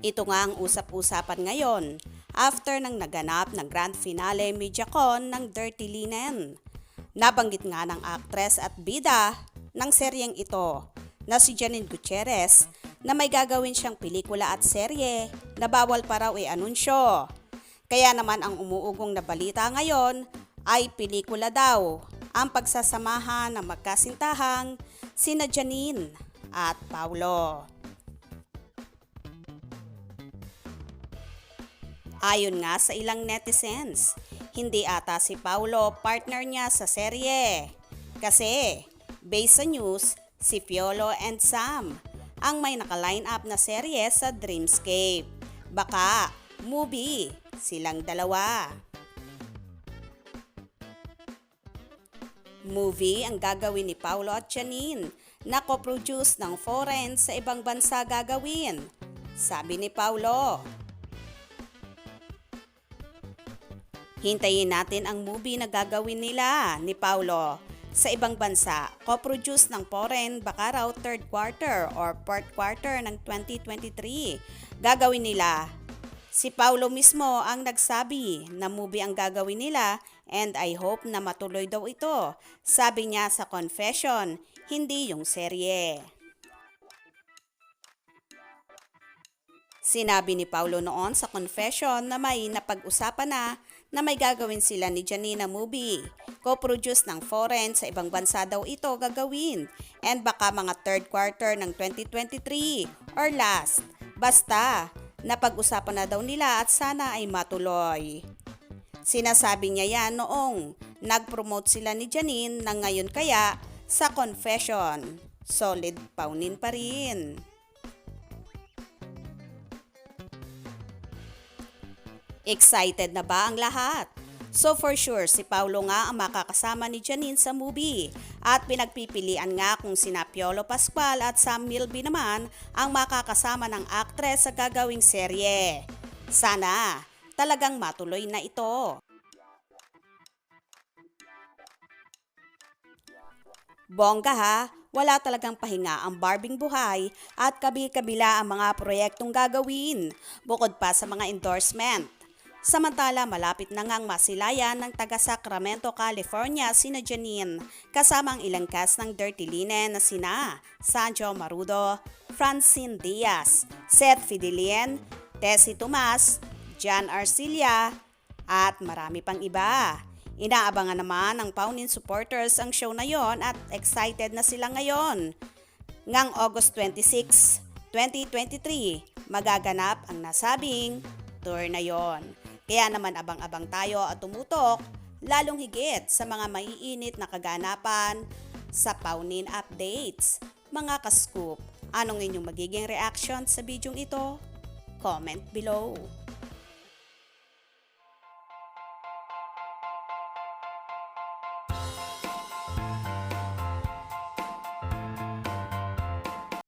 Ito nga ang usap-usapan ngayon after nang naganap ng grand finale MediaCon ng Dirty Linen. Nabanggit nga ng aktres at bida ng seryeng ito na si Janine Gutierrez na may gagawin siyang pelikula at serye na bawal pa raw i-anunsyo. Kaya naman ang umuugong na balita ngayon ay pelikula daw ang pagsasamahan ng magkasintahang sina Janine at Paulo. Ayon nga sa ilang netizens, hindi ata si Paulo partner niya sa serye. Kasi, based sa news, si Piolo and Sam ang may naka-line up na serye sa Dreamscape. Baka, movie, silang dalawa. Movie ang gagawin ni Paulo at Janine na co-produce ng foreign sa ibang bansa gagawin, sabi ni Paulo. Hintayin natin ang movie na gagawin nila ni Paulo sa ibang bansa, co-produce ng foreign baka raw third quarter or fourth quarter ng 2023. Gagawin nila. Si Paulo mismo ang nagsabi na movie ang gagawin nila and I hope na matuloy daw ito. Sabi niya sa confession, hindi yung serye. Sinabi ni Paulo noon sa confession na may napag-usapan na may gagawin sila ni Janine na movie. Co-produce ng foreign sa ibang bansa daw ito gagawin and baka mga third quarter ng 2023 or last. Basta, napag-usapan na daw nila at sana ay matuloy. Sinasabi niya yan noong nag-promote sila ni Janine na ngayon kaya sa confession. Solid paunin pa rin. Excited na ba ang lahat? So for sure, si Paulo nga ang makakasama ni Janine sa movie at pinagpipilian nga kung sina Piolo Pascual at Sam Milby naman ang makakasama ng aktres sa gagawing serye. Sana talagang matuloy na ito. Bongga ha, wala talagang pahinga ang Barbing buhay at kabi-kabila ang mga proyektong gagawin bukod pa sa mga endorsement. Samantala, malapit na ngang masilayan ng taga Sacramento, California sina Janine kasama ang ilang cast ng Dirty Linen na sina Sanjo Marudo, Francine Diaz, Seth Fidelian, Tessie Tomas, Jan Arcilla at marami pang iba. Inaabangan naman ng Paunin supporters ang show na yon at excited na sila ngayon. Ngang August 26, 2023, magaganap ang nasabing tour na yon. Kaya naman abang-abang tayo at tumutok lalong higit sa mga maiinit na kaganapan sa Paunin updates. Mga ka-scoop, anong inyong magiging reaction sa bidyong ito? Comment below.